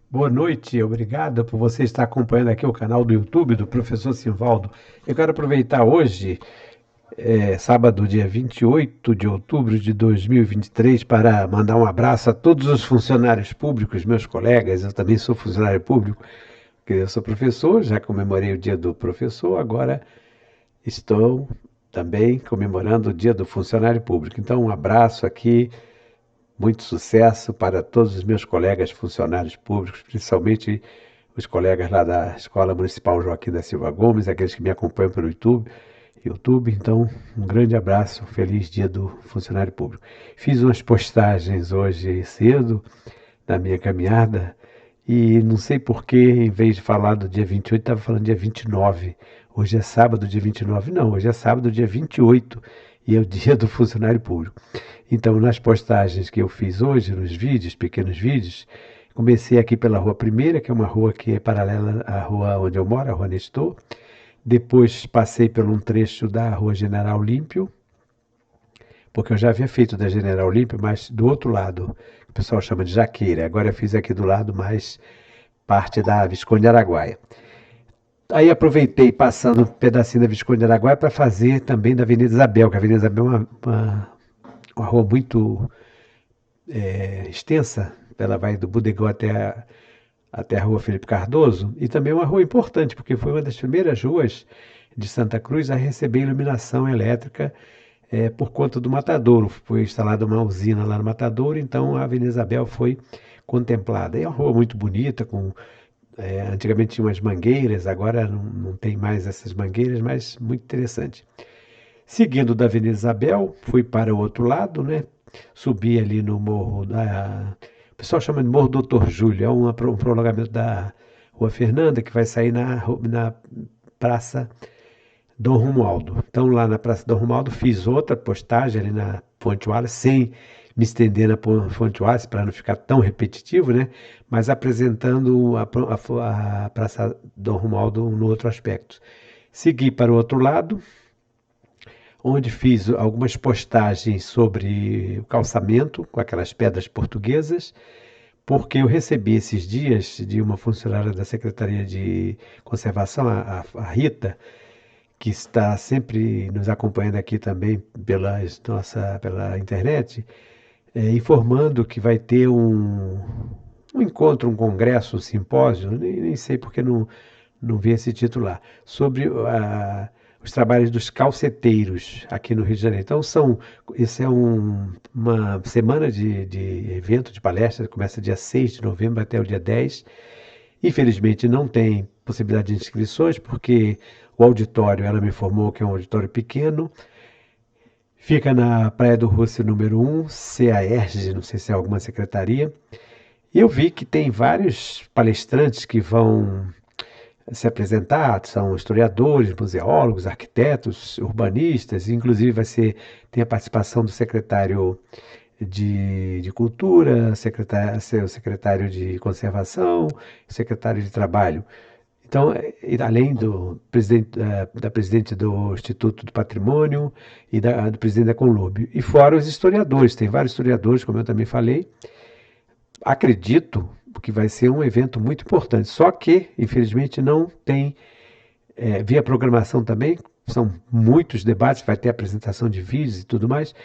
Boa noite, obrigado por você estar acompanhando aqui o canal do YouTube do Professor Simvaldo. Eu quero aproveitar hoje, sábado, dia 28 de outubro de 2023, para mandar um abraço a todos os funcionários públicos, meus colegas. Eu também sou funcionário público, porque eu sou professor, já comemorei o dia do professor, agora estou também comemorando o dia do funcionário público. Então, um abraço aqui. Muito sucesso para todos os meus colegas funcionários públicos, principalmente os colegas lá da Escola Municipal Joaquim da Silva Gomes, aqueles que me acompanham pelo YouTube. Então, um grande abraço, feliz dia do funcionário público. Fiz umas postagens hoje cedo na minha caminhada e não sei por que, em vez de falar do dia 28, estava falando dia 29. Hoje é sábado, dia 29. Não, hoje é sábado, dia 28 e é o dia do funcionário público. Então, nas postagens que eu fiz hoje, nos vídeos, pequenos vídeos, comecei aqui pela Rua Primeira, que é uma rua que é paralela à rua onde eu moro, a Rua Nestor. Depois passei por um trecho da Rua General Olímpio, porque eu já havia feito da General Olímpio, mas do outro lado, o pessoal chama de Jaqueira. Agora eu fiz aqui do lado mais parte da Visconde Araguaia. Aí aproveitei passando um pedacinho da Visconde Araguaia para fazer também da Avenida Isabel, que a Avenida Isabel é uma rua muito extensa, ela vai do Bodegão até a Rua Felipe Cardoso, e também é uma rua importante, porque foi uma das primeiras ruas de Santa Cruz a receber iluminação elétrica por conta do Matadouro. Foi instalada uma usina lá no Matadouro, então a Avenida Isabel foi contemplada. É uma rua muito bonita, antigamente tinha umas mangueiras, agora não tem mais essas mangueiras, mas muito interessante. Seguindo da Avenida Isabel, fui para o outro lado, né? Subi ali no morro da. O pessoal chama de Morro Doutor Júlio, é um prolongamento da Rua Fernanda que vai sair na Praça Dom Romualdo. Então, lá na Praça Dom Romualdo, fiz outra postagem ali na Fonte Wallace, sem me estender na Fonte Wallace para não ficar tão repetitivo, né? Mas apresentando a Praça Dom Romualdo no outro aspecto. Segui para o outro lado, onde fiz algumas postagens sobre o calçamento, com aquelas pedras portuguesas, porque eu recebi esses dias de uma funcionária da Secretaria de Conservação, a Rita, que está sempre nos acompanhando aqui também pela internet, informando que vai ter um encontro, um congresso, um simpósio, nem sei porque não vi esse título lá, sobre os trabalhos dos calceteiros aqui no Rio de Janeiro. Então, isso é uma semana de evento, de palestra, começa dia 6 de novembro até o dia 10. Infelizmente, não tem possibilidade de inscrições, porque o auditório, ela me informou que é um auditório pequeno, fica na Praia do Russo número 1, CAERJ, não sei se é alguma secretaria. Eu vi que tem vários palestrantes que vão se apresentar, são historiadores, museólogos, arquitetos, urbanistas, inclusive tem a participação do secretário de Cultura, seu secretário de Conservação, secretário de Trabalho. Então, além da presidente do Instituto do Patrimônio e do presidente da Conlúbio. E fora os historiadores, tem vários historiadores, como eu também falei. Acredito que vai ser um evento muito importante. Só que, infelizmente, não tem, via programação também, são muitos debates, vai ter apresentação de vídeos e tudo mais.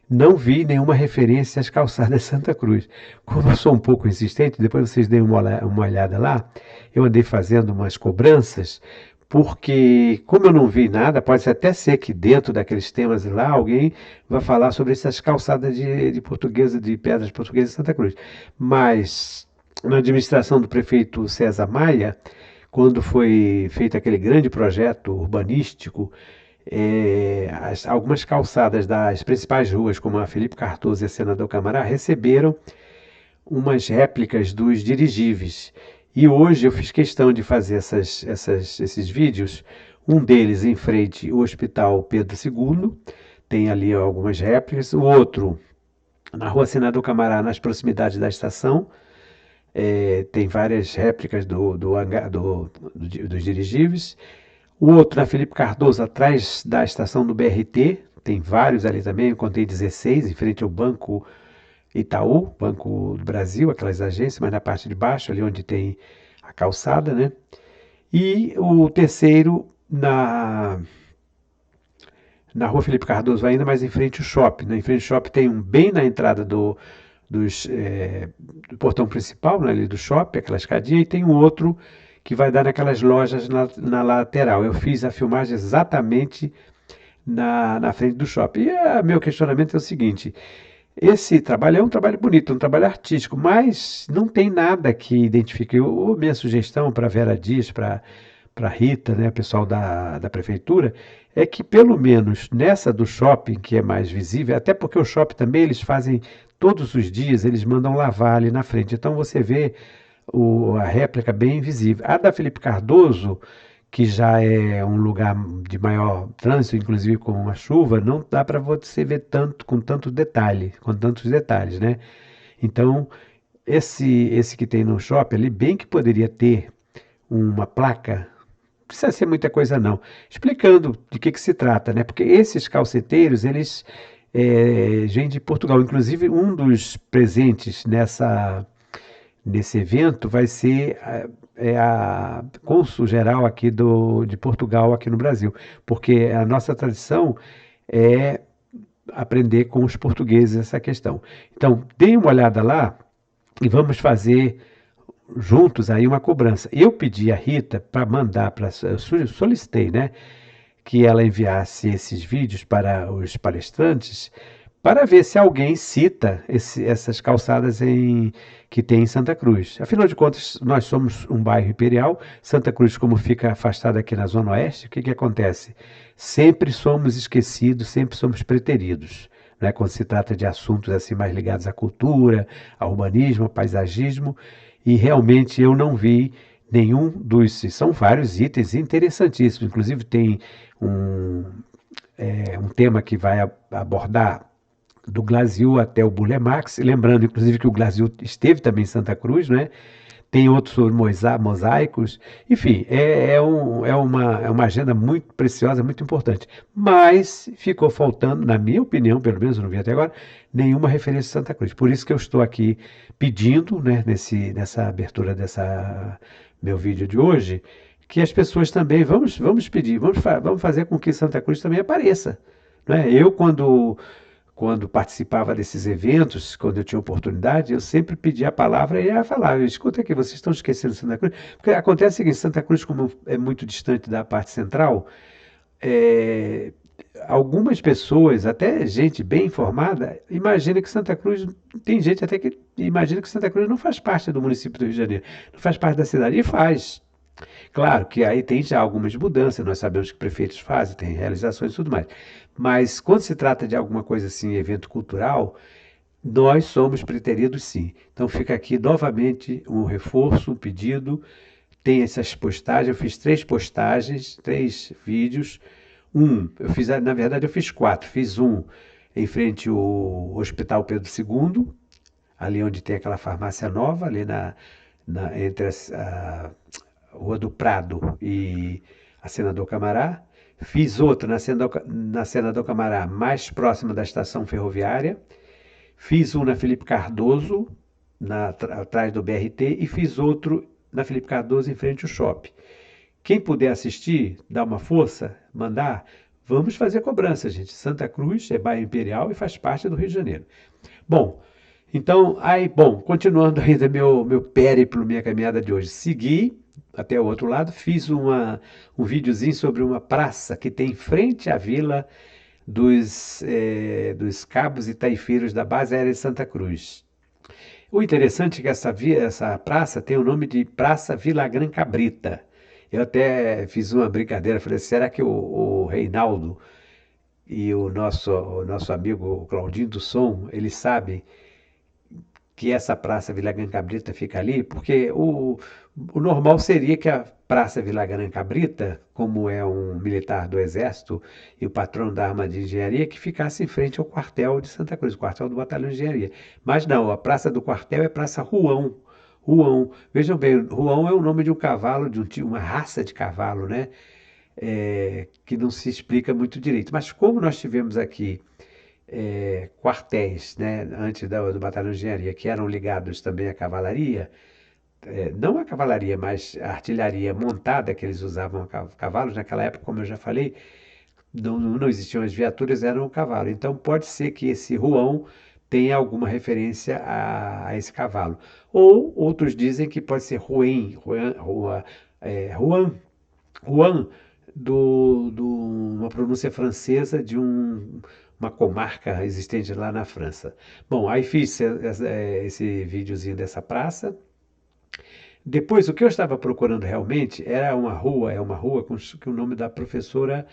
Não vi nenhuma referência às calçadas Santa Cruz. Como eu sou um pouco insistente, depois vocês deem uma olhada lá, eu andei fazendo umas cobranças, porque como eu não vi nada, pode até ser que dentro daqueles temas lá alguém vai falar sobre essas calçadas de portuguesa, de pedras portuguesas de Santa Cruz. Mas na administração do prefeito César Maia, quando foi feito aquele grande projeto urbanístico, algumas calçadas das principais ruas, como a Felipe Cardoso e a Senador Camará, receberam umas réplicas dos dirigíveis. E hoje eu fiz questão de fazer esses vídeos, um deles em frente ao Hospital Pedro II, tem ali algumas réplicas, o outro na Rua Senador Camará, nas proximidades da estação, tem várias réplicas dos dirigíveis. O outro na Felipe Cardoso, atrás da estação do BRT, tem vários ali também, eu contei 16, em frente ao Banco Itaú, Banco do Brasil, aquelas agências, mas na parte de baixo, ali onde tem a calçada, né? E o terceiro na Rua Felipe Cardoso ainda, mas em frente ao shopping, né? Em frente ao shopping tem um bem na entrada do portão principal, né, ali do shopping, aquela escadinha, e tem um outro que vai dar naquelas lojas na lateral. Eu fiz a filmagem exatamente na frente do shopping. E meu questionamento é o seguinte: esse trabalho é um trabalho bonito, um trabalho artístico, mas não tem nada que identifique. Minha sugestão para Vera Dias, para Rita, né, pessoal da prefeitura, é que pelo menos nessa do shopping, que é mais visível, até porque o shopping também eles fazem todos os dias, eles mandam lavar ali na frente. Então você vê a réplica bem visível. A da Felipe Cardoso, que já é um lugar de maior trânsito, inclusive com a chuva, não dá para você ver tanto com tanto detalhe, com tantos detalhes, né? Então, esse que tem no shopping, ele bem que poderia ter uma placa, não precisa ser muita coisa não, explicando de que se trata, né? Porque esses calceteiros, eles vêm de Portugal. Inclusive, um dos presentes nesse evento vai ser a cônsul geral aqui de Portugal aqui no Brasil, porque a nossa tradição é aprender com os portugueses essa questão. Então, dê uma olhada lá e vamos fazer juntos aí uma cobrança. Eu pedi a Rita para mandar, solicitei, né, que ela enviasse esses vídeos para os palestrantes para ver se alguém cita essas calçadas que tem em Santa Cruz. Afinal de contas, nós somos um bairro imperial. Santa Cruz, como fica afastada aqui na Zona Oeste, o que, que acontece? Sempre somos esquecidos, sempre somos preteridos. Né, quando se trata de assuntos assim mais ligados à cultura, ao urbanismo, ao paisagismo, e realmente eu não vi nenhum são vários itens interessantíssimos, inclusive tem um, um tema que vai abordar do Glaziu até o Burle Marx, lembrando inclusive que o Glaziu esteve também em Santa Cruz, né? Tem outros sobre mosaicos, enfim, é uma agenda muito preciosa, muito importante. Mas ficou faltando, na minha opinião, pelo menos eu não vi até agora, nenhuma referência a Santa Cruz. Por isso que eu estou aqui pedindo, né, nessa abertura dessa meu vídeo de hoje, que as pessoas também, vamos pedir, vamos fazer com que Santa Cruz também apareça. Né? Eu, quando participava desses eventos, quando eu tinha oportunidade, eu sempre pedia a palavra e ia falar, escuta aqui, vocês estão esquecendo Santa Cruz? Porque acontece o seguinte, Santa Cruz, como é muito distante da parte central, é, algumas pessoas, até gente bem informada, imagina que Santa Cruz, tem gente até que imagina que Santa Cruz não faz parte do município do Rio de Janeiro, não faz parte da cidade, e faz. Claro que aí tem já algumas mudanças, nós sabemos que prefeitos fazem, tem realizações e tudo mais. Mas quando se trata de alguma coisa assim, evento cultural, nós somos preteridos sim. Então fica aqui novamente um reforço, um pedido. Tem essas postagens, eu fiz 3 postagens, 3 vídeos. Na verdade eu fiz 4. Fiz um em frente ao Hospital Pedro II, ali onde tem aquela farmácia nova, ali entre a Rua do Prado e a Senador Camará. Fiz outro na Senador Camará, mais próximo da estação ferroviária. Fiz um na Felipe Cardoso, atrás do BRT, e fiz outro na Felipe Cardoso, em frente ao shopping. Quem puder assistir, dar uma força, mandar, vamos fazer cobrança, gente. Santa Cruz é bairro imperial e faz parte do Rio de Janeiro. Bom, então, continuando ainda meu périplo, minha caminhada de hoje, segui até o outro lado, fiz um videozinho sobre uma praça que tem em frente à vila dos cabos e taifeiros da base aérea de Santa Cruz. O interessante é que essa praça tem o nome de Praça Vilagrã Cabrita. Eu até fiz uma brincadeira, falei, será que o Reinaldo e o nosso amigo Claudinho do Som, eles sabem que essa Praça Vilagrã Cabrita fica ali? Porque o normal seria que a Praça Vilagrã Cabrita, como é um militar do Exército e o patrono da arma de engenharia, que ficasse em frente ao quartel de Santa Cruz, o quartel do Batalhão de Engenharia. Mas não, a Praça do Quartel é Praça Ruão. Ruão. Vejam bem, Ruão é o nome de um cavalo, uma raça de cavalo, né? Que não se explica muito direito. Mas como nós tivemos aqui quartéis, né, antes do batalhão de engenharia, que eram ligados também à cavalaria, não a cavalaria, mas a artilharia montada que eles usavam cavalos naquela época, como eu já falei, não existiam as viaturas, eram o cavalo. Então pode ser que esse Juan tenha alguma referência a esse cavalo. Ou outros dizem que pode ser Juan, Juan uma pronúncia francesa de uma comarca existente lá na França. Bom, aí fiz esse videozinho dessa praça. Depois, o que eu estava procurando realmente era uma rua com o nome da professora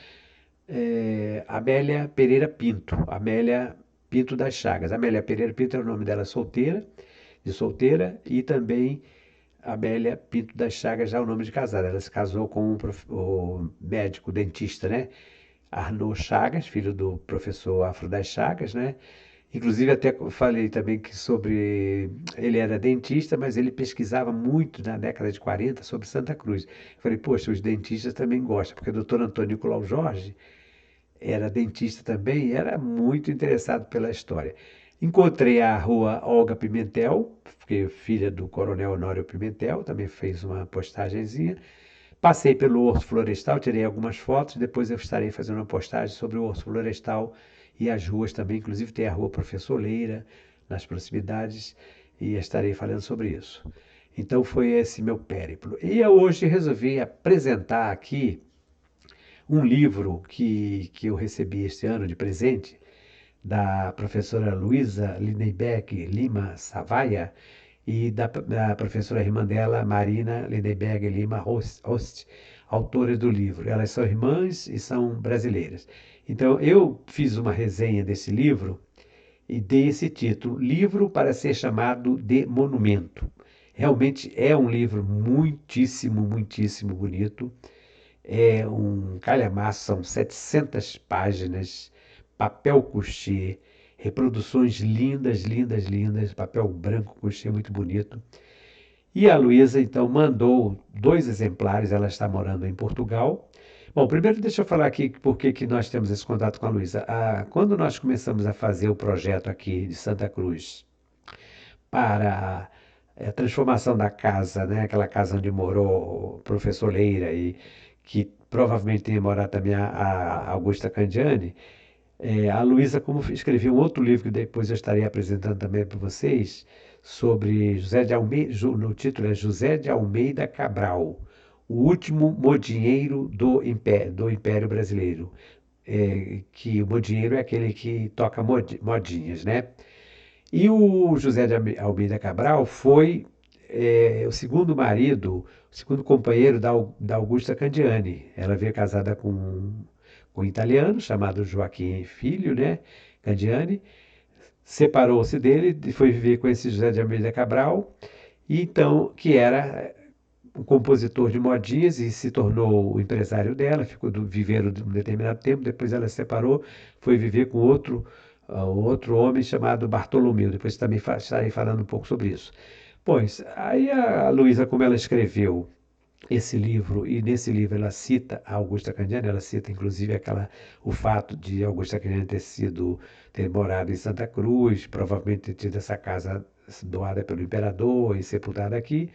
Amélia Pereira Pinto, Amélia Pinto das Chagas. Amélia Pereira Pinto é o nome dela de solteira, e também Amélia Pinto das Chagas já é o nome de casada. Ela se casou com o médico, dentista, né? Arnaud Chagas, filho do professor Afro das Chagas, né? Inclusive até falei também que ele era dentista, mas ele pesquisava muito na década de 40 sobre Santa Cruz. Falei, poxa, os dentistas também gostam, porque o doutor Antônio Nicolau Jorge era dentista também e era muito interessado pela história. Encontrei a rua Olga Pimentel, que é filha do coronel Honório Pimentel, também fez uma postagenzinha. Passei pelo Horto Florestal, tirei algumas fotos, depois eu estarei fazendo uma postagem sobre o Horto Florestal e as ruas também, inclusive tem a Rua Professor Leira nas proximidades, e estarei falando sobre isso. Então foi esse meu périplo. E eu hoje resolvi apresentar aqui um livro que eu recebi este ano de presente da professora Luísa Lindenberg Lima Savaia e da professora irmã dela, Marina Lindenberg Lima Host, autoras do livro. Elas são irmãs e são brasileiras. Então, eu fiz uma resenha desse livro e dei esse título, Livro para ser chamado de Monumento. Realmente é um livro muitíssimo, muitíssimo bonito. É um calhamaço, são 700 páginas, papel couché, reproduções lindas, lindas, lindas, papel branco couché muito bonito. E a Luísa, então, mandou 2 exemplares, ela está morando em Portugal. Bom, primeiro deixa eu falar aqui por que nós temos esse contato com a Luísa. Quando nós começamos a fazer o projeto aqui de Santa Cruz para a transformação da casa, né, aquela casa onde morou o professor Leira e que provavelmente tem morado também a Augusta Candiani, a Luísa, como escreveu um outro livro que depois eu estarei apresentando também para vocês, sobre José de Almeida, no título é José de Almeida Cabral, o último modinheiro do Império Brasileiro. Que o modinheiro é aquele que toca modinhas, né? E o José de Almeida Cabral foi o segundo marido, o segundo companheiro da Augusta Candiani. Ela veio casada com um italiano chamado Joaquim Filho, né? Candiani. Separou-se dele e foi viver com esse José de Almeida Cabral, e então, que era um compositor de modinhas e se tornou o empresário dela, viveram um determinado tempo, depois ela se separou, foi viver com outro homem chamado Bartolomeu, depois também estarei falando um pouco sobre isso. Pois, aí a Luísa, como ela escreveu esse livro, e nesse livro ela cita a Augusta Candiani, ela cita inclusive o fato de Augusta Candiani ter morado em Santa Cruz, provavelmente ter tido essa casa doada pelo imperador e sepultada aqui.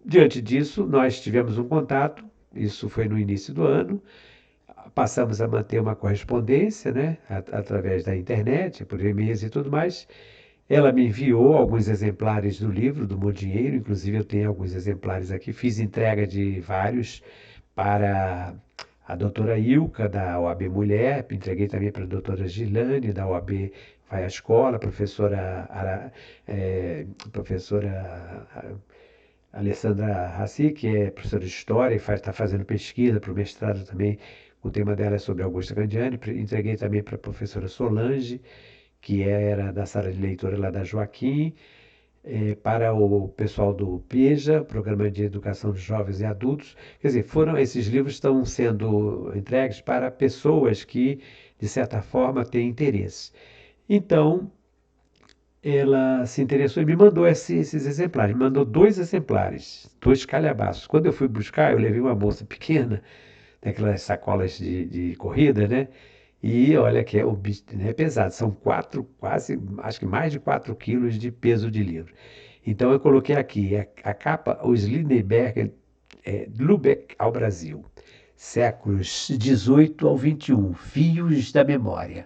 Diante disso, nós tivemos um contato, isso foi no início do ano, passamos a manter uma correspondência, né, através da internet, por e-mails e tudo mais. Ela me enviou alguns exemplares do livro, do Modinheiro, inclusive eu tenho alguns exemplares aqui, fiz entrega de vários para a doutora Ilka, da OAB Mulher, entreguei também para a doutora Gilane, da OAB Vai à Escola, professora Alessandra Rassi, que é professora de História e está fazendo pesquisa para o mestrado também, o tema dela é sobre Augusta Candiani, entreguei também para a professora Solange, que era da sala de leitura lá da Joaquim, para o pessoal do PEJA, Programa de Educação de Jovens e Adultos. Quer dizer, esses livros estão sendo entregues para pessoas que, de certa forma, têm interesse. Então, ela se interessou e me mandou esses exemplares. Me mandou 2 exemplares, 2 calhabaços. Quando eu fui buscar, eu levei uma bolsa pequena, daquelas sacolas de corrida, né? E olha que o bicho é pesado, são quase, acho que mais de 4 quilos de peso de livro. Então eu coloquei aqui, a capa, os Lindbergh, Lubeck ao Brasil, séculos 18 ao 21, Fios da Memória.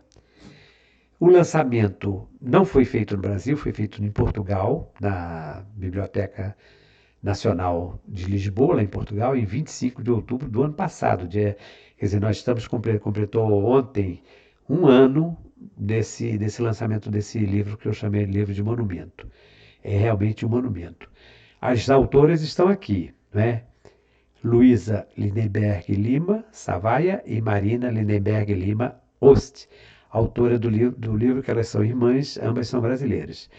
O lançamento não foi feito no Brasil, foi feito em Portugal, na Biblioteca Nacional de Lisboa, lá em Portugal, em 25 de outubro do ano passado. Quer dizer, nós completou ontem um ano desse lançamento desse livro que eu chamei de livro de monumento. É realmente um monumento. As autoras estão aqui, né? Luísa Lindenberg Lima Savaia e Marina Lindenberg Lima Ost, autora do livro que elas são irmãs, ambas são brasileiras.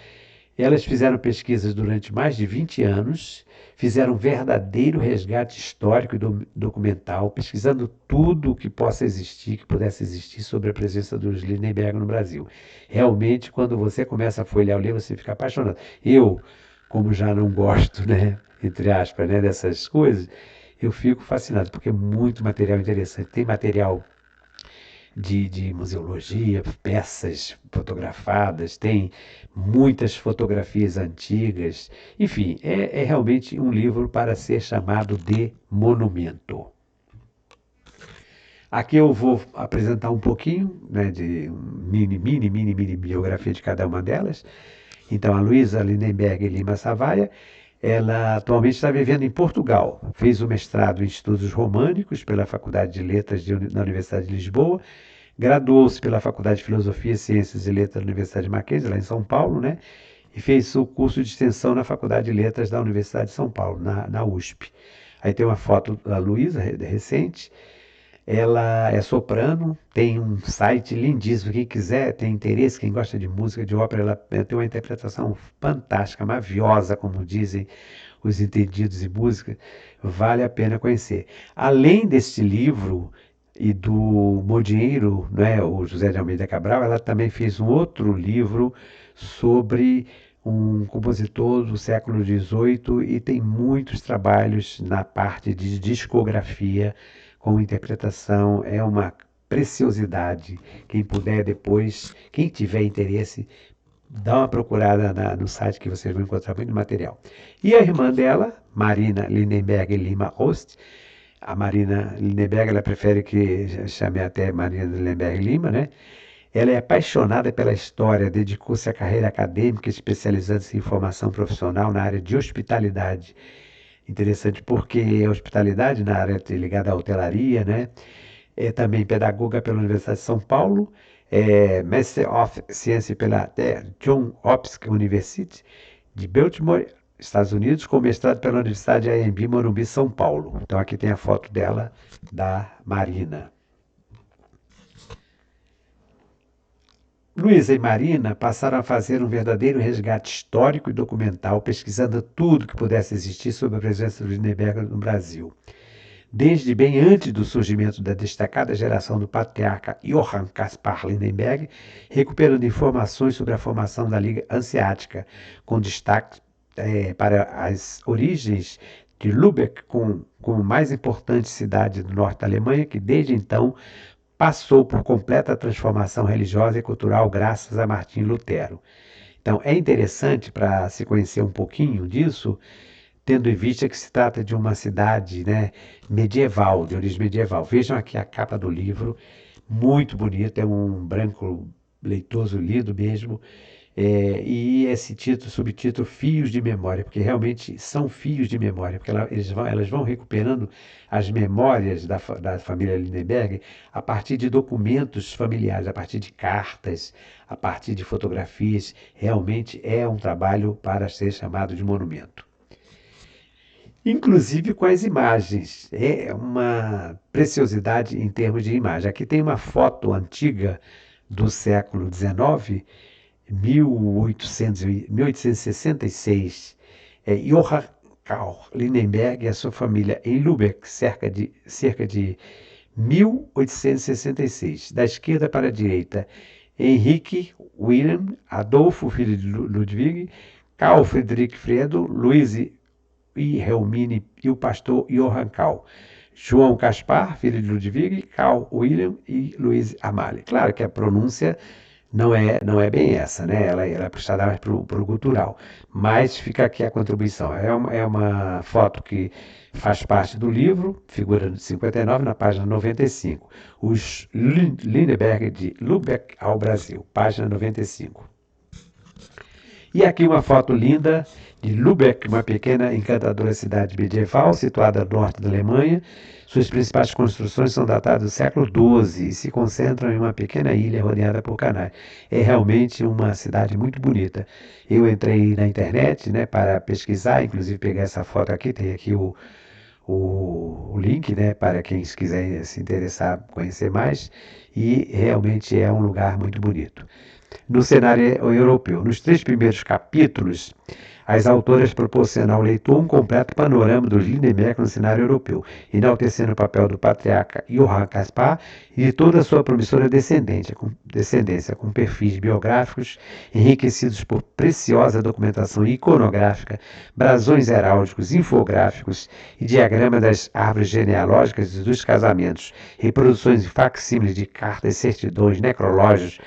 Elas fizeram pesquisas durante mais de 20 anos, fizeram um verdadeiro resgate histórico e documental, pesquisando tudo o que possa existir, que pudesse existir sobre a presença dos Lindenberg no Brasil. Realmente, quando você começa a folhear o livro, você fica apaixonado. Eu, como já não gosto, né, entre aspas, né, dessas coisas, eu fico fascinado, porque é muito material interessante. Tem material de museologia, peças fotografadas, tem muitas fotografias antigas. Enfim, é realmente um livro para ser chamado de monumento. Aqui eu vou apresentar um pouquinho, né, de mini biografia de cada uma delas. Então, a Luísa Lindenberg Lima Savaia, ela atualmente está vivendo em Portugal. Fez o mestrado em Estudos Românicos pela Faculdade de Letras da Universidade de Lisboa. Graduou-se pela Faculdade de Filosofia, Ciências e Letras da Universidade de Mackenzie, lá em São Paulo, né? E fez o curso de extensão na Faculdade de Letras da Universidade de São Paulo, na USP. Aí tem uma foto da Luísa, recente. Ela é soprano, tem um site lindíssimo. Quem quiser, tem interesse, quem gosta de música, de ópera, ela tem uma interpretação fantástica, maviosa, como dizem os entendidos em música. Vale a pena conhecer. Além deste livro e do modinheiro, né, o José de Almeida Cabral, ela também fez um outro livro sobre um compositor do século XVIII e tem muitos trabalhos na parte de discografia com interpretação. É uma preciosidade. Quem puder depois, quem tiver interesse, dá uma procurada no site que vocês vão encontrar muito material. E a irmã dela, Marina Lindenberg Lima Ost, a Marina Lindenberg, ela prefere que chame até Marina Lindenberg Lima, né? Ela é apaixonada pela história, dedicou-se à carreira acadêmica, especializando-se em formação profissional na área de hospitalidade. Interessante porque a hospitalidade na área ligada à hotelaria, né? É também pedagoga pela Universidade de São Paulo, Master of Science pela John Hopkins University de Baltimore, Estados Unidos, com mestrado pela Universidade AMB Morumbi, São Paulo. Então aqui tem a foto dela, da Marina. Luísa e Marina passaram a fazer um verdadeiro resgate histórico e documental, pesquisando tudo que pudesse existir sobre a presença do Lindenberg no Brasil. Desde bem antes do surgimento da destacada geração do patriarca Johann Caspar Lindenberg, recuperando informações sobre a formação da Liga Hanseática, com destaque para as origens de Lübeck como mais importante cidade do norte da Alemanha, que desde então passou por completa transformação religiosa e cultural graças a Martim Lutero. Então é interessante para se conhecer um pouquinho disso, tendo em vista que se trata de uma cidade, né, medieval, de origem medieval. Vejam aqui a capa do livro, muito bonito, é um branco leitoso, lido mesmo, e esse subtítulo Fios de Memória, porque realmente são fios de memória, porque elas vão recuperando as memórias da família Lindenberg a partir de documentos familiares, a partir de cartas, a partir de fotografias. Realmente é um trabalho para ser chamado de monumento. Inclusive com as imagens, é uma preciosidade em termos de imagem. Aqui tem uma foto antiga do século XIX, 1866, Johann Karl Lindenberg e a sua família em Lübeck, cerca de 1866. Da esquerda para a direita, Henrique Wilhelm Adolfo, filho de Ludwig, Karl Friedrich Fredo, Luiz e Helmine e o pastor Johann Karl. João Caspar, filho de Ludwig, Carl Wilhelm e Louise Amalie. Claro que a pronúncia não é bem essa, né? Ela é puxada mais para o gutural. Mas fica aqui a contribuição. É uma foto que faz parte do livro, figura de 59, na página 95. Os Lindbergh de Lübeck ao Brasil, página 95. E aqui uma foto linda de Lübeck, uma pequena e encantadora cidade medieval situada no norte da Alemanha. Suas principais construções são datadas do século XII e se concentram em uma pequena ilha rodeada por canais. É realmente uma cidade muito bonita. Eu entrei na internet, né, para pesquisar, inclusive pegar essa foto aqui, tem aqui o link, né, para quem quiser se interessar, conhecer mais, e realmente é um lugar muito bonito. No cenário europeu, nos 3 primeiros capítulos, as autoras proporcionam ao leitor um completo panorama dos Lindbergh no cenário europeu, enaltecendo o papel do patriarca Johann Caspar e de toda a sua promissora descendência, com perfis biográficos enriquecidos por preciosa documentação iconográfica, brasões heráldicos, infográficos e diagrama das árvores genealógicas e dos casamentos, reproduções e facsímiles de cartas, certidões, necrológios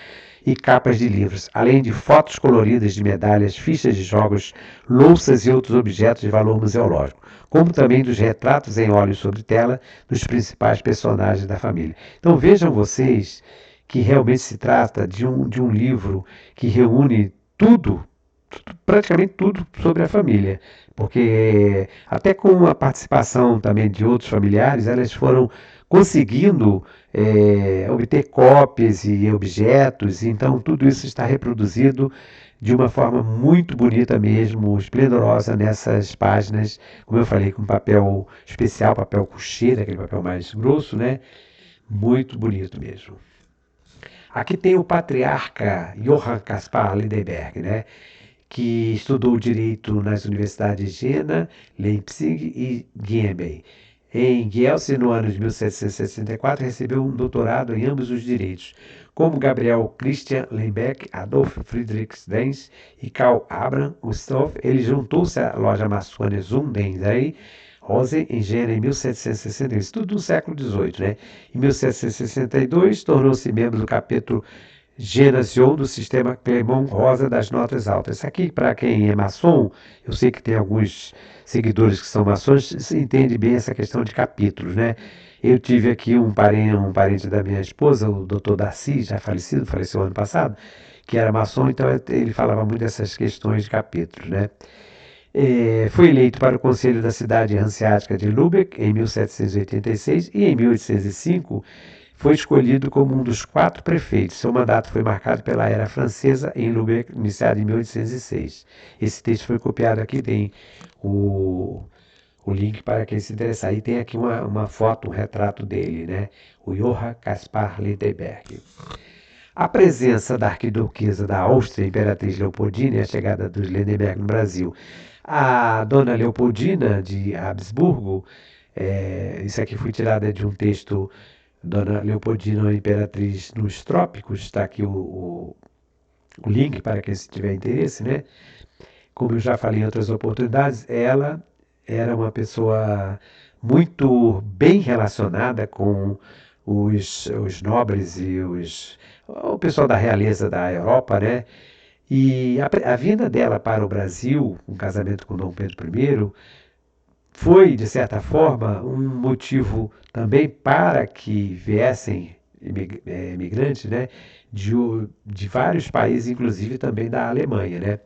e capas de livros, além de fotos coloridas de medalhas, fichas de jogos, louças e outros objetos de valor museológico, como também dos retratos em óleo sobre tela dos principais personagens da família. Então vejam vocês que realmente se trata de um livro que reúne tudo, praticamente tudo sobre a família, porque até com a participação também de outros familiares, elas foram conseguindo obter cópias e objetos, então tudo isso está reproduzido de uma forma muito bonita mesmo, esplendorosa nessas páginas, como eu falei, com papel especial, papel couché, aquele papel mais grosso, né? Muito bonito mesmo. Aqui tem o patriarca Johann Caspar Lindbergh, né? Que estudou direito nas universidades de Jena, Leipzig e Gießen. Em Gießen, no ano de 1764, recebeu um doutorado em ambos os direitos. Como Gabriel Christian Lindbergh, Adolf Friedrich Denz e Karl Abraham Gustav, ele juntou-se à loja maçônica Zundenday Rosen em Jena em 1761, isso tudo no século XVIII, né? Em 1762, tornou-se membro do capítulo Genation do sistema Clermont Rosa das notas altas. Isso aqui, para quem é maçom, eu sei que tem alguns seguidores que são maçons, se entende bem essa questão de capítulos, né? Eu tive aqui um parente da minha esposa, o Dr. Darcy, já falecido, faleceu ano passado, que era maçom, então ele falava muito dessas questões de capítulos, né? Foi eleito para o Conselho da Cidade Hanseática de Lübeck em 1786 e em 1805 foi escolhido como um dos 4 prefeitos. Seu mandato foi marcado pela Era Francesa em Lübeck, iniciada em 1806. Esse texto foi copiado aqui, tem o link para quem se interessar. E tem aqui uma foto, um retrato dele, né? O Johann Caspar Lindbergh. A presença da arquiduquesa da Áustria, Imperatriz Leopoldina, e a chegada dos Lindbergh no Brasil. A dona Leopoldina de Habsburgo, isso aqui foi tirado de um texto, Dona Leopoldina, Imperatriz nos Trópicos, está aqui o link para quem tiver interesse, né? Como eu já falei em outras oportunidades, ela era uma pessoa muito bem relacionada com os nobres e o pessoal da realeza da Europa, né? E a vinda dela para o Brasil, um casamento com Dom Pedro I, foi, de certa forma, um motivo também para que viessem imigrantes, né, de vários países, inclusive também da Alemanha, né?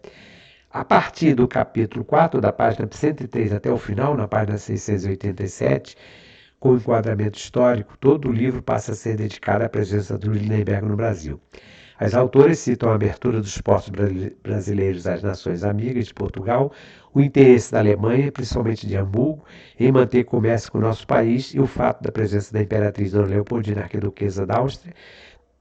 A partir do capítulo 4, da página 103 até o final, na página 687, com o enquadramento histórico, todo o livro passa a ser dedicado à presença do Lindbergh no Brasil. As autoras citam a abertura dos portos brasileiros às nações amigas de Portugal, o interesse da Alemanha, principalmente de Hamburgo, em manter comércio com o nosso país e o fato da presença da Imperatriz Dona Leopoldina, arquiduquesa da Áustria,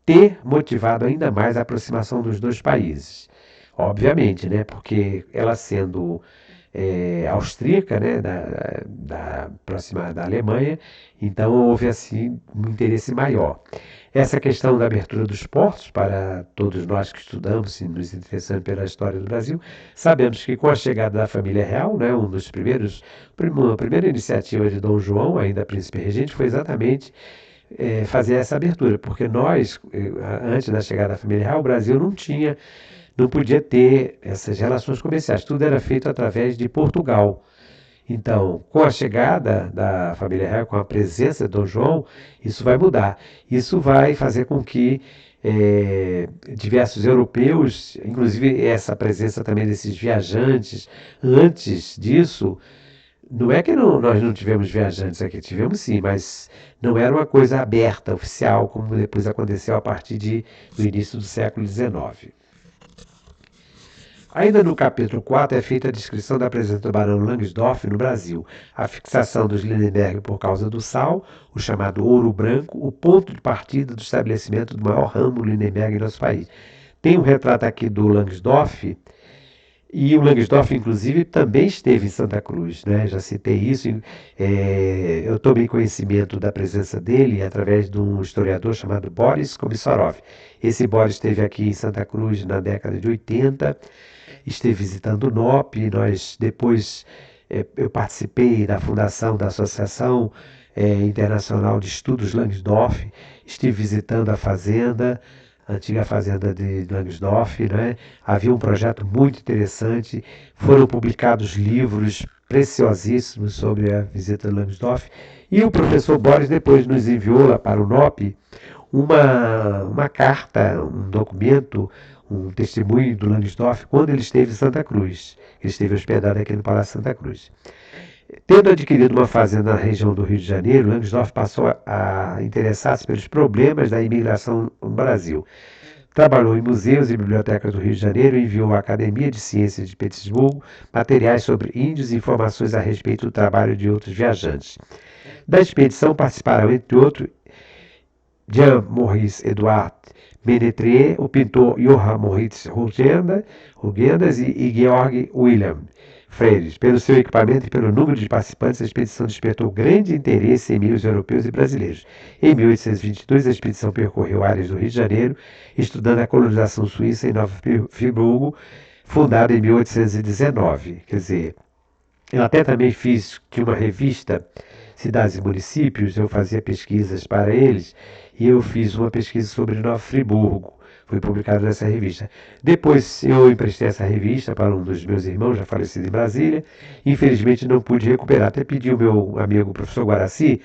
ter motivado ainda mais a aproximação dos dois países. Obviamente, né? Porque ela sendo austríaca, né, próxima da Alemanha, então houve assim um interesse maior. Essa questão da abertura dos portos, para todos nós que estudamos e nos interessamos pela história do Brasil, sabemos que com a chegada da família real, né, a primeira iniciativa de Dom João, ainda príncipe regente, foi exatamente fazer essa abertura, porque nós, antes da chegada da família real, o Brasil não podia ter essas relações comerciais, tudo era feito através de Portugal. Então, com a chegada da família real, com a presença de Dom João, isso vai mudar. Isso vai fazer com que diversos europeus, inclusive essa presença também desses viajantes, antes disso, não é que nós não tivemos viajantes aqui, tivemos sim, mas não era uma coisa aberta, oficial, como depois aconteceu a partir do início do século XIX. Ainda no capítulo 4 é feita a descrição da presença do barão Langsdorff no Brasil, a fixação dos Lindenberg por causa do sal, o chamado ouro branco, o ponto de partida do estabelecimento do maior ramo Lindenberg em nosso país. Tem um retrato aqui do Langsdorff, e o Langsdorff, inclusive, também esteve em Santa Cruz, né? Já citei isso. Eu tomei conhecimento da presença dele através de um historiador chamado Boris Komissarov. Esse Boris esteve aqui em Santa Cruz na década de 80, esteve visitando o NOP. Nós depois eu participei da fundação da Associação Internacional de Estudos Langsdorff, estive visitando a fazenda, a antiga fazenda de Langsdorff, né? Havia um projeto muito interessante, foram publicados livros preciosíssimos sobre a visita de Langsdorff, e o professor Boris depois nos enviou lá para o NOP uma carta, um documento, um testemunho do Langsdorff quando ele esteve em Santa Cruz. Ele esteve hospedado aqui no Palácio Santa Cruz. Tendo adquirido uma fazenda na região do Rio de Janeiro, Langsdorff passou a interessar-se pelos problemas da imigração no Brasil. Trabalhou em museus e bibliotecas do Rio de Janeiro e enviou à Academia de Ciências de Petersburgo materiais sobre índios e informações a respeito do trabalho de outros viajantes. Da expedição participaram, entre outros, Jean-Maurice Edouard Ménétrier, o pintor Johann Moritz Rugendas e Georg Wilhelm Freires. Pelo seu equipamento e pelo número de participantes, a expedição despertou grande interesse em meios europeus e brasileiros. Em 1822, a expedição percorreu áreas do Rio de Janeiro, estudando a colonização suíça em Nova Friburgo, fundada em 1819. Quer dizer, eu até também fiz que uma revista, Cidades e Municípios, eu fazia pesquisas para eles, e eu fiz uma pesquisa sobre Nova Friburgo. Foi publicada nessa revista. Depois eu emprestei essa revista para um dos meus irmãos, já falecido em Brasília. Infelizmente não pude recuperar. Até pedi ao meu amigo professor Guaraci,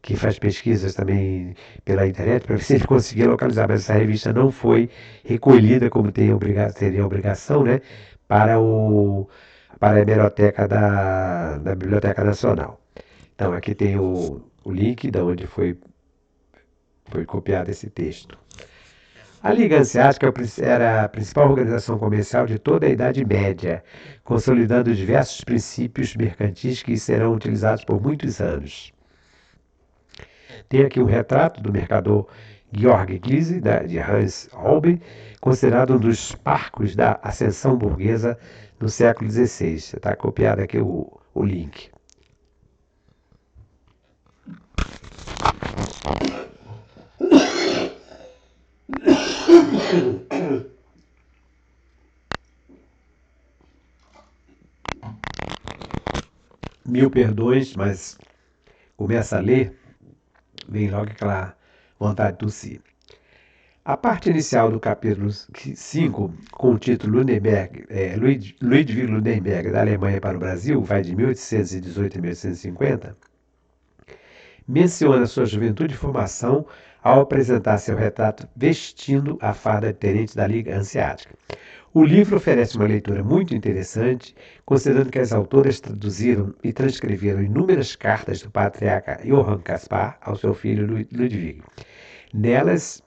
que faz pesquisas também pela internet, para ver se ele conseguia localizar. Mas essa revista não foi recolhida como teria a obrigação, né, para a hemeroteca da Biblioteca Nacional. Então aqui tem o link de onde foi copiado esse texto. A Liga Hanseática era a principal organização comercial de toda a Idade Média, consolidando diversos princípios mercantis que serão utilizados por muitos anos. Tem aqui um retrato do mercador Georg Gysi, de Hans Holbein, considerado um dos parcos da ascensão burguesa no século XVI. Está copiado aqui o link. Mil perdões, mas começa a ler, vem logo aquela vontade de tossir. A parte inicial do capítulo 5, com o título Ludwig Lundenberg, da Alemanha para o Brasil, vai de 1818 a 1850, menciona sua juventude e formação ao apresentar seu retrato vestindo a farda de tenente da Liga Hanseática. O livro oferece uma leitura muito interessante, considerando que as autoras traduziram e transcreveram inúmeras cartas do patriarca Johann Caspar ao seu filho Ludwig. Nelas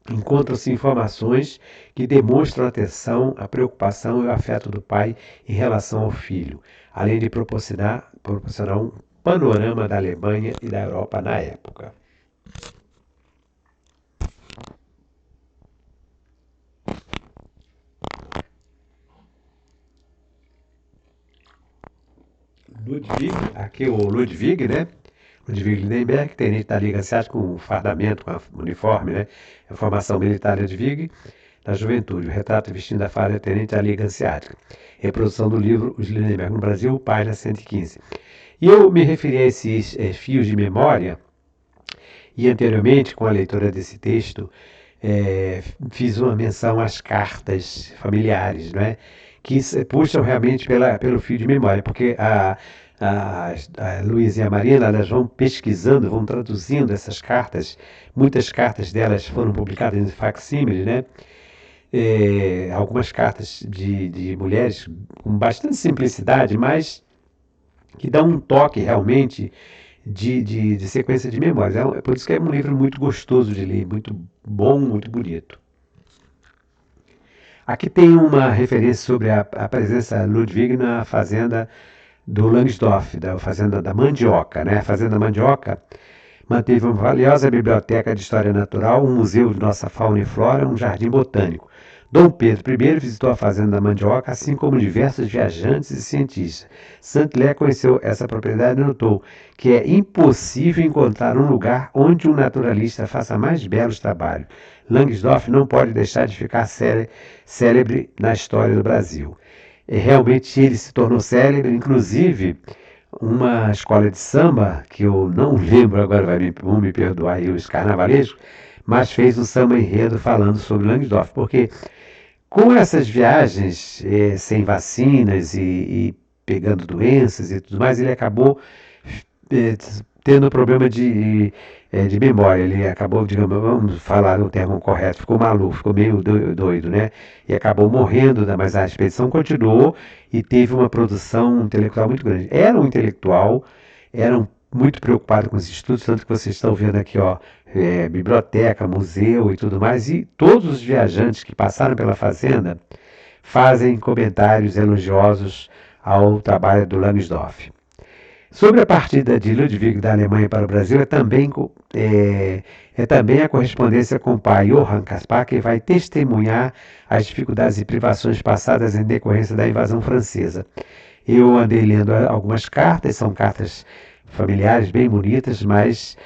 encontram-se informações que demonstram a atenção, a preocupação e o afeto do pai em relação ao filho, além de proporcionar um panorama da Alemanha e da Europa na época. Ludwig, aqui o Ludwig, né? Ludwig Lindenberg, tenente da Liga Asiática com fardamento, com uniforme, né? A formação militar de Ludwig, da juventude, o retrato vestindo a farda tenente da Liga Asiática. Reprodução do livro Os Lindenberg no Brasil, página 115. E eu me referi a esses fios de memória, e anteriormente, com a leitura desse texto, fiz uma menção às cartas familiares, não é? Que puxam realmente pelo fio de memória, porque a Luísa e a Marina, elas vão pesquisando, vão traduzindo essas cartas. Muitas cartas delas foram publicadas em facsímile, né? Algumas cartas de mulheres com bastante simplicidade, mas que dão um toque realmente de sequência de memórias. Por isso que é um livro muito gostoso de ler, muito bom, muito bonito. Aqui tem uma referência sobre a presença de Ludwig na fazenda do Langsdorff, da fazenda da Mandioca, né? A fazenda Mandioca manteve uma valiosa biblioteca de história natural, um museu de nossa fauna e flora, um jardim botânico. Dom Pedro I visitou a fazenda da Mandioca, assim como diversos viajantes e cientistas. Saint-Hilaire conheceu essa propriedade e notou que é impossível encontrar um lugar onde um naturalista faça mais belos trabalhos. Langsdorff não pode deixar de ficar célebre na história do Brasil. Realmente ele se tornou célebre, inclusive uma escola de samba, que eu não lembro agora, vão me perdoar aí os carnavalescos, mas fez um samba enredo falando sobre Langsdorff, porque com essas viagens sem vacinas e pegando doenças e tudo mais, ele acabou tendo problema de memória. Ele acabou, digamos, vamos falar o termo correto, ficou maluco, ficou meio doido, né? E acabou morrendo, mas a expedição continuou e teve uma produção intelectual muito grande. Era um intelectual, era muito preocupado com os estudos, tanto que vocês estão vendo aqui, ó, biblioteca, museu e tudo mais, e todos os viajantes que passaram pela fazenda fazem comentários elogiosos ao trabalho do Langsdorff. Sobre a partida de Ludwig da Alemanha para o Brasil, é também a correspondência com o pai Johann Caspar, que vai testemunhar as dificuldades e privações passadas em decorrência da invasão francesa. Eu andei lendo algumas cartas, são cartas familiares bem bonitas, mas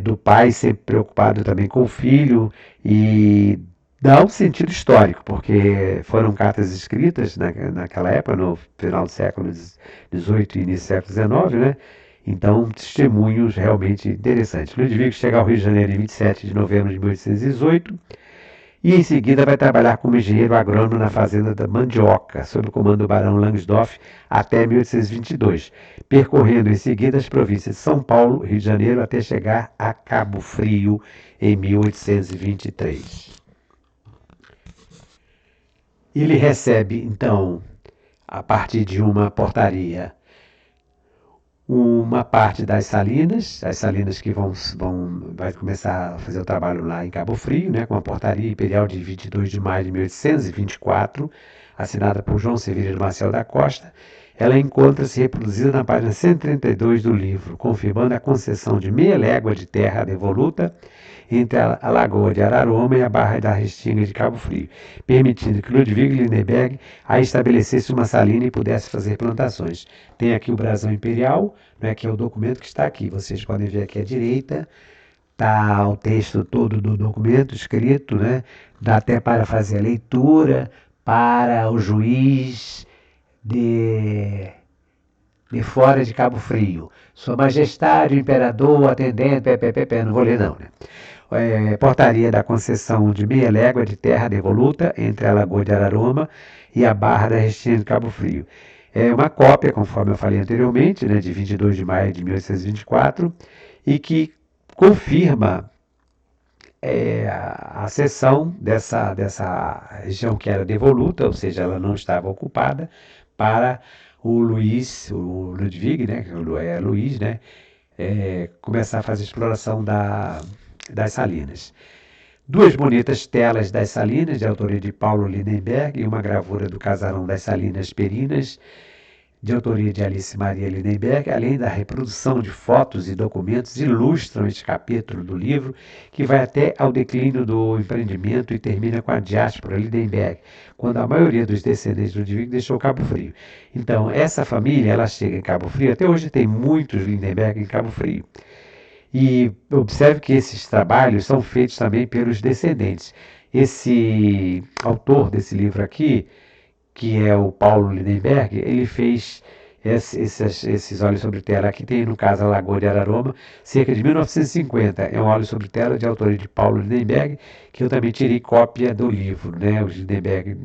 do pai sempre preocupado também com o filho e dá um sentido histórico, porque foram cartas escritas naquela época, no final do século XVIII e início do século XIX, né? Então, testemunhos realmente interessantes. Ludwig chega ao Rio de Janeiro em 27 de novembro de 1818 e em seguida vai trabalhar como engenheiro agrônomo na fazenda da Mandioca, sob o comando do barão Langsdorff, até 1822, percorrendo em seguida as províncias de São Paulo, Rio de Janeiro, até chegar a Cabo Frio em 1823. Ele recebe, então, a partir de uma portaria, uma parte das salinas, as salinas que vai começar a fazer o trabalho lá em Cabo Frio, né, com a portaria imperial de 22 de maio de 1824, assinada por João Severino Maciel da Costa. Ela encontra-se reproduzida na página 132 do livro, confirmando a concessão de meia légua de terra devoluta entre a Lagoa de Araroma e a Barra da Restinga de Cabo Frio, permitindo que Ludwig Lindenberg aí estabelecesse uma salina e pudesse fazer plantações. Tem aqui o brasão imperial, né, que é o documento que está aqui. Vocês podem ver aqui à direita, está o texto todo do documento escrito, né? Dá até para fazer a leitura para o juiz de fora de Cabo Frio. Sua Majestade, o Imperador, atendente, não vou ler não, né? Portaria da concessão de meia légua de terra devoluta entre a Lagoa de Araroma e a Barra da Restinga de Cabo Frio. É uma cópia, conforme eu falei anteriormente, né, de 22 de maio de 1824, e que confirma a cessão dessa região que era devoluta, ou seja, ela não estava ocupada, para o Ludwig, né, Luiz, né, começar a fazer exploração das salinas. Duas bonitas telas das salinas, de autoria de Paulo Lindenberg, e uma gravura do casarão das Salinas Perinas, de autoria de Alice Maria Lindenberg, além da reprodução de fotos e documentos, ilustram este capítulo do livro, que vai até ao declínio do empreendimento e termina com a diáspora Lindenberg, quando a maioria dos descendentes de Ludwig deixou Cabo Frio. Então, essa família, ela chega em Cabo Frio, até hoje tem muitos Lindenberg em Cabo Frio. E observe que esses trabalhos são feitos também pelos descendentes. Esse autor desse livro aqui, que é o Paulo Lindenberg, ele fez esses óleos sobre tela. Aqui tem, no caso, a Lagoa de Araroma, cerca de 1950. É um óleo sobre tela de autoria de Paulo Lindenberg, que eu também tirei cópia do livro, né? O Lindenberg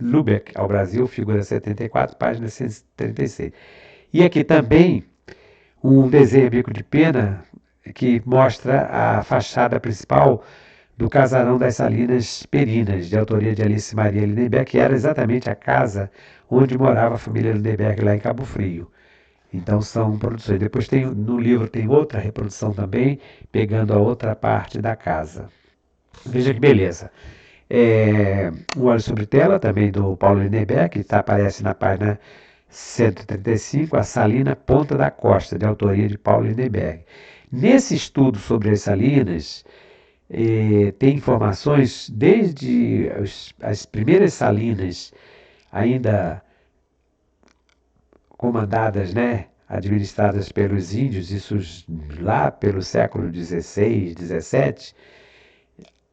Lübeck ao Brasil, figura 74, página 136. E aqui também um desenho bico de pena que mostra a fachada principal do Casarão das Salinas Perinas, de autoria de Alice Maria Lindenberg, que era exatamente a casa onde morava a família Lindenberg lá em Cabo Frio. Então são produções. Depois no livro tem outra reprodução também, pegando a outra parte da casa. Veja que beleza. Um óleo sobre tela, também do Paulo Lindenberg, que aparece na página 135, a Salina Ponta da Costa, de autoria de Paulo Lindenberg. Nesse estudo sobre as salinas, tem informações desde as primeiras salinas, ainda comandadas, né, administradas pelos índios, isso lá pelo século XVI, XVII,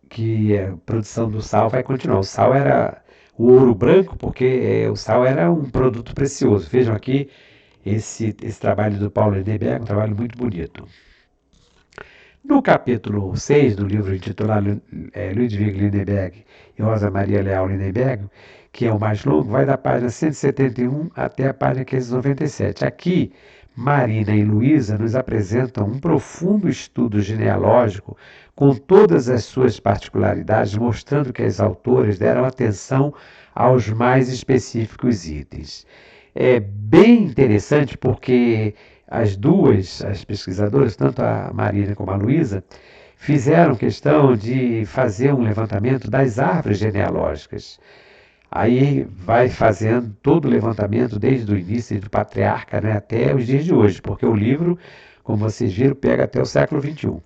que a produção do sal vai continuar. O sal era o ouro branco, porque o sal era um produto precioso. Vejam aqui esse trabalho do Paulo Lindenberg, um trabalho muito bonito. No capítulo 6 do livro intitulado Ludwig Lindenberg e Rosa Maria Leal Lindenberg, que é o mais longo, vai da página 171 até a página 597. Aqui, Marina e Luísa nos apresentam um profundo estudo genealógico com todas as suas particularidades, mostrando que as autoras deram atenção aos mais específicos itens. É bem interessante porque as pesquisadoras, tanto a Marina como a Luísa, fizeram questão de fazer um levantamento das árvores genealógicas. Aí vai fazendo todo o levantamento desde o início do patriarca, né, até os dias de hoje, porque o livro, como vocês viram, pega até o século XXI.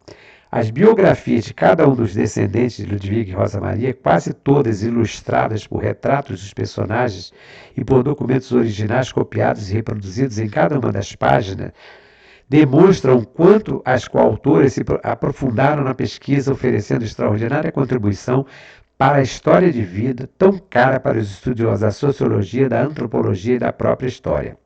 As biografias de cada um dos descendentes de Ludwig e Rosa Maria, quase todas ilustradas por retratos dos personagens e por documentos originais copiados e reproduzidos em cada uma das páginas, demonstram quanto as coautoras se aprofundaram na pesquisa, oferecendo extraordinária contribuição para a história de vida, tão cara para os estudiosos da sociologia, da antropologia e da própria história.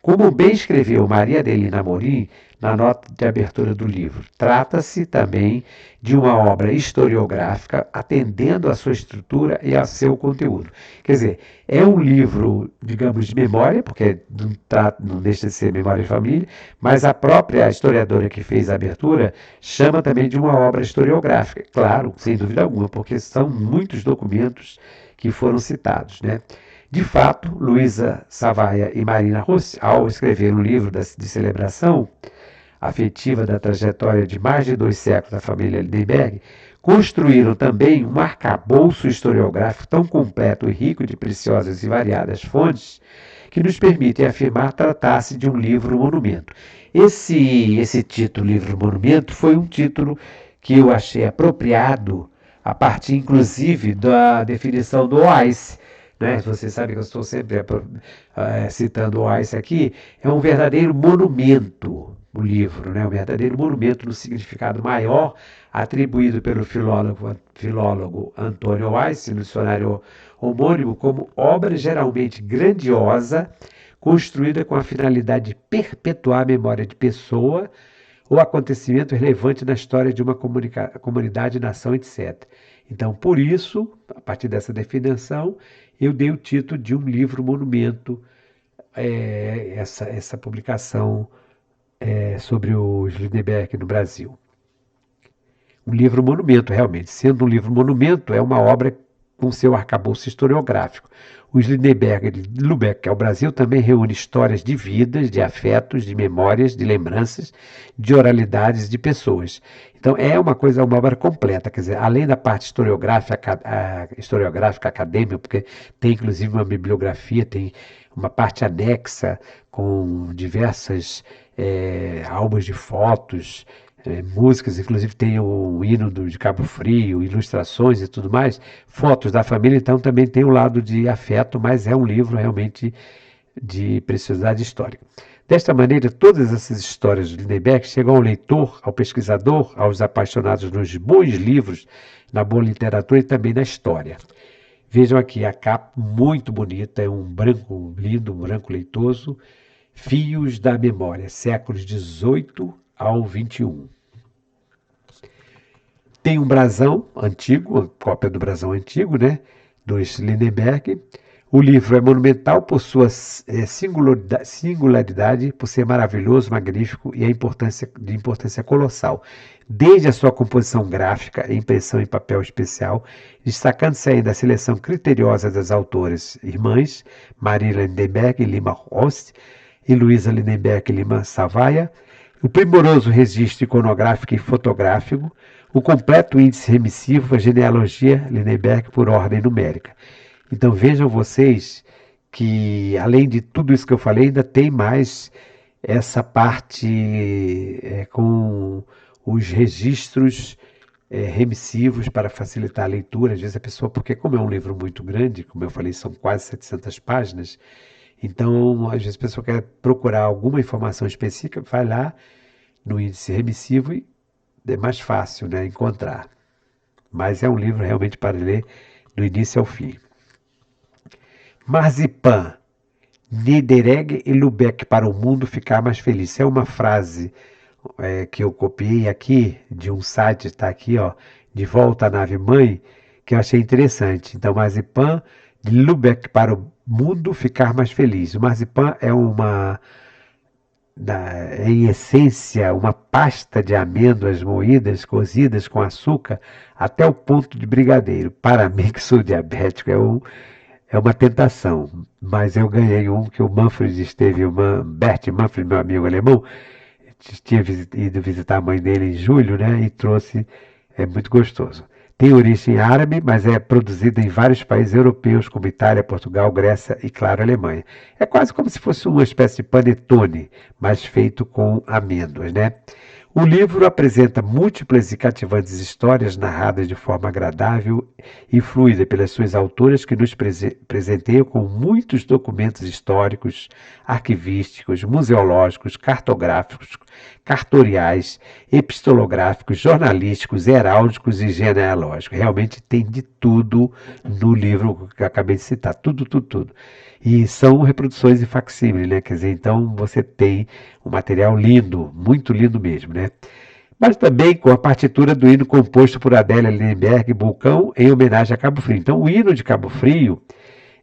Como bem escreveu Maria Adelina Amorim na nota de abertura do livro, trata-se também de uma obra historiográfica atendendo à sua estrutura e ao seu conteúdo. Quer dizer, é um livro, digamos, de memória, porque não deixa de ser memória de família, mas a própria historiadora que fez a abertura chama também de uma obra historiográfica. Claro, sem dúvida alguma, porque são muitos documentos que foram citados, né? De fato, Luísa Savaia e Marina Rossi, ao escrever um livro de celebração afetiva da trajetória de mais de 2 séculos da família Lindenberg, construíram também um arcabouço historiográfico tão completo e rico de preciosas e variadas fontes que nos permitem afirmar tratar-se de um livro-monumento. Esse título, livro-monumento, foi um título que eu achei apropriado a partir, inclusive, da definição do OAIS. Né? Você sabe que eu estou sempre citando o OAIS aqui. É um verdadeiro monumento, o livro, né? Um verdadeiro monumento no significado maior atribuído pelo filólogo Antônio OAIS, no dicionário homônimo, como obra geralmente grandiosa, construída com a finalidade de perpetuar a memória de pessoa ou acontecimento relevante na história de uma comunidade, nação, etc. Então, por isso, a partir dessa definição, eu dei o título de um livro-monumento, essa publicação sobre os Lindenberg no Brasil. Um livro-monumento, realmente. Sendo um livro-monumento, é uma obra com seu arcabouço historiográfico. Os Lindenberg de Lubeck ao Brasil também reúne histórias de vidas, de afetos, de memórias, de lembranças, de oralidades de pessoas. Então é uma obra completa, quer dizer, além da parte historiográfica acadêmica, porque tem inclusive uma bibliografia, tem uma parte anexa com diversas álbuns de fotos, músicas, inclusive tem o hino de Cabo Frio, ilustrações e tudo mais, fotos da família, então também tem um lado de afeto, mas é um livro realmente de preciosidade histórica. Desta maneira, todas essas histórias de Lindenberg chegam ao leitor, ao pesquisador, aos apaixonados nos bons livros, na boa literatura e também na história. Vejam aqui a capa muito bonita, é um branco lindo, um branco leitoso, Fios da Memória, séculos XVIII ao XXI. Tem um brasão antigo, uma cópia do brasão antigo, né, dos Lindenberg. O livro é monumental por sua singularidade, por ser maravilhoso, magnífico e de importância colossal. Desde a sua composição gráfica e impressão em papel especial, destacando-se ainda a seleção criteriosa das autoras irmãs, Maria Lindenberg e Lima Rost e Luísa Lindenberg e Lima Savaia, o primoroso registro iconográfico e fotográfico, o completo índice remissivo, a genealogia Lindenberg por ordem numérica. Então vejam vocês que, além de tudo isso que eu falei, ainda tem mais essa parte com os registros remissivos para facilitar a leitura. Às vezes a pessoa, porque como é um livro muito grande, como eu falei, são quase 700 páginas, então às vezes a pessoa quer procurar alguma informação específica, vai lá no índice remissivo e é mais fácil, né, encontrar. Mas é um livro realmente para ler do início ao fim. Marzipan, Niederegg e Lubeck para o mundo ficar mais feliz. Isso é uma frase que eu copiei aqui de um site, está aqui, ó, De Volta à Nave Mãe, que eu achei interessante. Então, Marzipan, de Lubeck para o mundo ficar mais feliz. O marzipan é em essência, uma pasta de amêndoas moídas, cozidas com açúcar, até o ponto de brigadeiro. Para mim, que sou diabético, é uma tentação. Mas eu ganhei um que o Manfred esteve, Bert Manfred, meu amigo alemão, tinha ido visitar a mãe dele em julho, né? E trouxe, é muito gostoso. Tem origem árabe, mas é produzida em vários países europeus, como Itália, Portugal, Grécia e, claro, Alemanha. É quase como se fosse uma espécie de panetone, mas feito com amêndoas, né? O livro apresenta múltiplas e cativantes histórias narradas de forma agradável e fluida pelas suas autoras que nos presenteiam com muitos documentos históricos, arquivísticos, museológicos, cartográficos, cartoriais, epistolográficos, jornalísticos, heráldicos e genealógicos. Realmente tem de tudo no livro que eu acabei de citar, tudo, tudo, tudo. E são reproduções em facsímile, né? Quer dizer, então você tem um material lindo, muito lindo mesmo, né? Mas também com a partitura do hino composto por Adélia Lindenberg Bulcão em homenagem a Cabo Frio. Então, o hino de Cabo Frio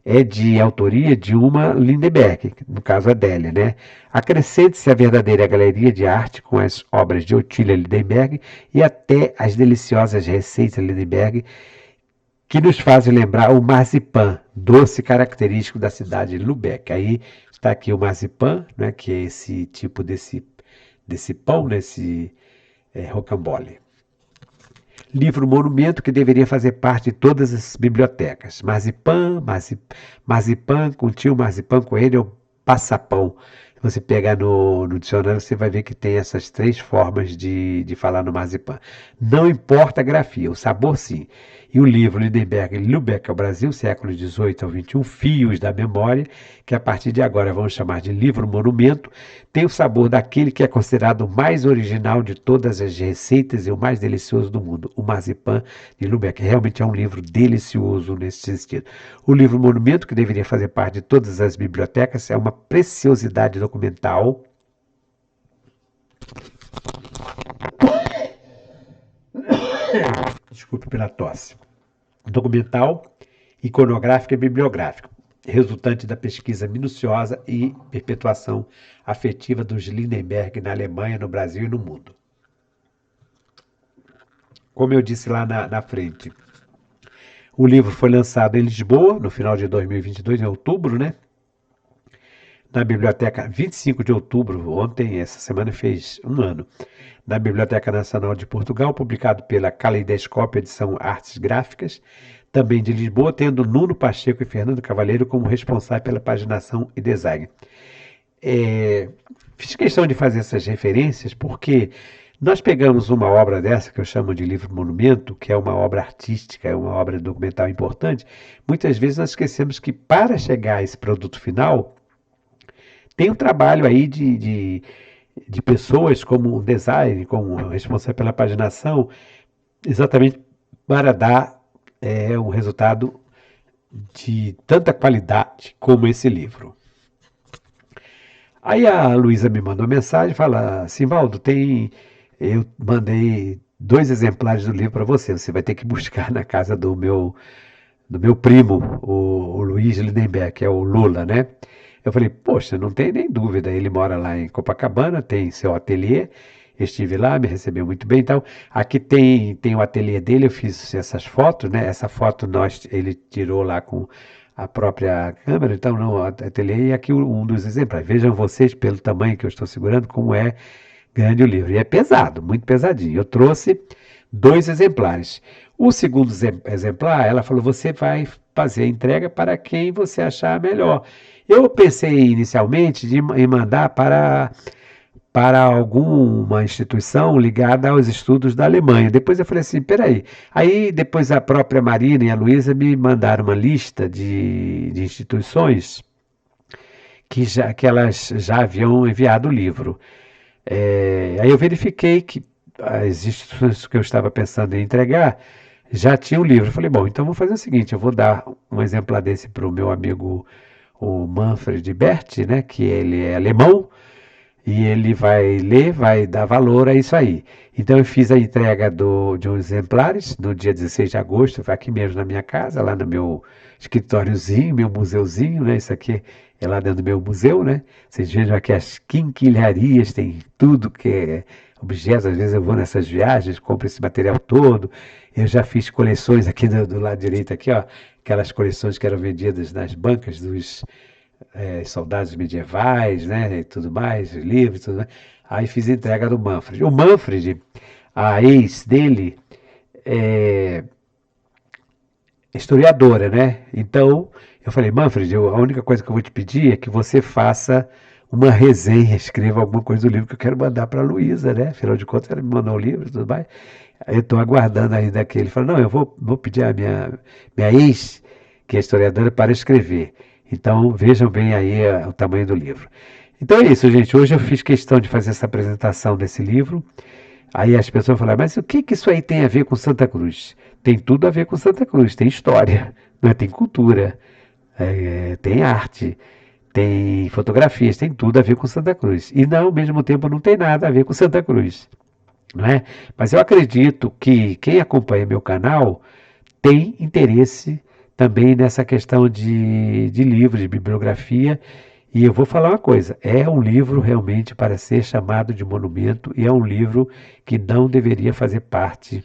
é de autoria de uma Lindenberg, no caso Adélia, né? Acrescente-se a verdadeira galeria de arte com as obras de Otília Lindenberg e até as deliciosas receitas Lindenberg que nos fazem lembrar o marzipan, doce característico da cidade de Lubeck. Aí está aqui o marzipan, né, que é esse tipo desse pão, desse rocambole. Livro monumento que deveria fazer parte de todas as bibliotecas. Marzipan, com tio Marzipan Coelho é o passapão. Se você pegar no dicionário, você vai ver que tem essas três formas de falar no marzipan. Não importa a grafia, o sabor sim. E o livro Lindenberg e Lubeck ao Brasil, séculos XVIII ao XXI, Fios da Memória, que a partir de agora vamos chamar de livro monumento, tem o sabor daquele que é considerado o mais original de todas as receitas e o mais delicioso do mundo, o marzipan de Lubeck. Realmente é um livro delicioso nesse sentido. O livro monumento, que deveria fazer parte de todas as bibliotecas, é uma preciosidade documental. Desculpe pela tosse. Documental, iconográfico e bibliográfico, resultante da pesquisa minuciosa e perpetuação afetiva dos Lindenberg na Alemanha, no Brasil e no mundo. Como eu disse lá na frente, O livro foi lançado em Lisboa, no final de 2022, em outubro, né? Na biblioteca, 25 de outubro, ontem, essa semana fez um ano, na Biblioteca Nacional de Portugal, publicado pela Caleidoscópio Edição Artes Gráficas, também de Lisboa, tendo Nuno Pacheco e Fernando Cavalheiro como responsáveis pela paginação e design. Fiz questão de fazer essas referências porque nós pegamos uma obra dessa, que eu chamo de livro monumento, que é uma obra artística, é uma obra documental importante. Muitas vezes nós esquecemos que para chegar a esse produto final, tem um trabalho aí de pessoas como o design, como responsável pela paginação, exatamente para dar um resultado de tanta qualidade como esse livro. Aí a Luísa me mandou uma mensagem, fala, Simvaldo, eu mandei 2 exemplares do livro para você vai ter que buscar na casa do meu primo, o Luiz Lindenberg, que é o Lula, né? Eu falei, poxa, não tem nem dúvida, ele mora lá em Copacabana, tem seu ateliê, estive lá, me recebeu muito bem, então, aqui tem o ateliê dele, eu fiz essas fotos, né? Essa foto ele tirou lá com a própria câmera, então, no ateliê, e aqui um dos exemplares. Vejam vocês, pelo tamanho que eu estou segurando, como é grande o livro. E é pesado, muito pesadinho. Eu trouxe 2 exemplares. O segundo exemplar, ela falou, você vai fazer a entrega para quem você achar melhor. Eu pensei inicialmente em mandar para alguma instituição ligada aos estudos da Alemanha. Depois eu falei assim, peraí. Aí depois a própria Marina e a Luísa me mandaram uma lista de instituições que elas já haviam enviado o livro. Aí eu verifiquei que as instituições que eu estava pensando em entregar já tinham o livro. Eu falei, bom, então vou fazer o seguinte, eu vou dar um exemplar desse para o meu amigo, o Manfred Bert, né, que ele é alemão, e ele vai ler, vai dar valor a isso aí. Então eu fiz a entrega de uns exemplares no dia 16 de agosto, foi aqui mesmo na minha casa, lá no meu escritóriozinho, meu museuzinho, né? Isso aqui é lá dentro do meu museu, né? Vocês vejam aqui as quinquilharias, tem tudo que é objetos, às vezes eu vou nessas viagens, compro esse material todo. Eu já fiz coleções aqui do lado direito, aqui, ó, aquelas coleções que eram vendidas nas bancas dos soldados medievais, né, e tudo mais, livros, tudo mais. Aí fiz a entrega do Manfred. O Manfred, a ex dele, é historiadora, né? Então, eu falei, Manfred, a única coisa que eu vou te pedir é que você faça uma resenha, escreva alguma coisa do livro que eu quero mandar para a Luísa, né? Afinal de contas, ela me mandou o livro e tudo mais. Eu estou aguardando ainda que ele fale, não, eu vou pedir a minha ex, que é historiadora, para escrever. Então, vejam bem aí o tamanho do livro. Então é isso, gente. Hoje eu fiz questão de fazer essa apresentação desse livro. Aí as pessoas falam, mas o que isso aí tem a ver com Santa Cruz? Tem tudo a ver com Santa Cruz, tem história, né? Tem cultura, tem arte, tem fotografias, tem tudo a ver com Santa Cruz. E ao mesmo tempo não tem nada a ver com Santa Cruz, não é? Mas eu acredito que quem acompanha meu canal tem interesse também nessa questão de livro, de bibliografia. E eu vou falar uma coisa, é um livro realmente para ser chamado de monumento e é um livro que não deveria fazer parte,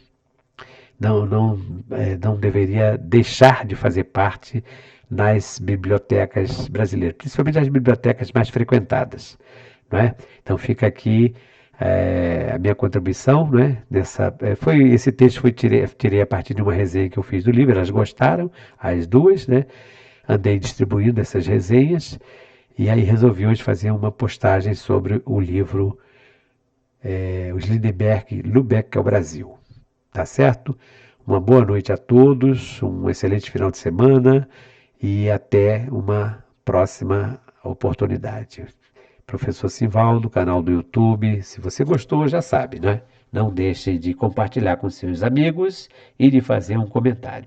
não deveria deixar de fazer parte nas bibliotecas brasileiras, principalmente as bibliotecas mais frequentadas, não é? Então fica aqui a minha contribuição, né? Esse texto tirei a partir de uma resenha que eu fiz do livro, elas gostaram, as duas, né? Andei distribuindo essas resenhas e aí resolvi hoje fazer uma postagem sobre o livro Os Lindenberg, Lubeck ao Brasil. Tá certo? Uma boa noite a todos, um excelente final de semana e até uma próxima oportunidade. Professor Simvaldo, canal do YouTube. Se você gostou, já sabe, né? Não deixe de compartilhar com seus amigos e de fazer um comentário.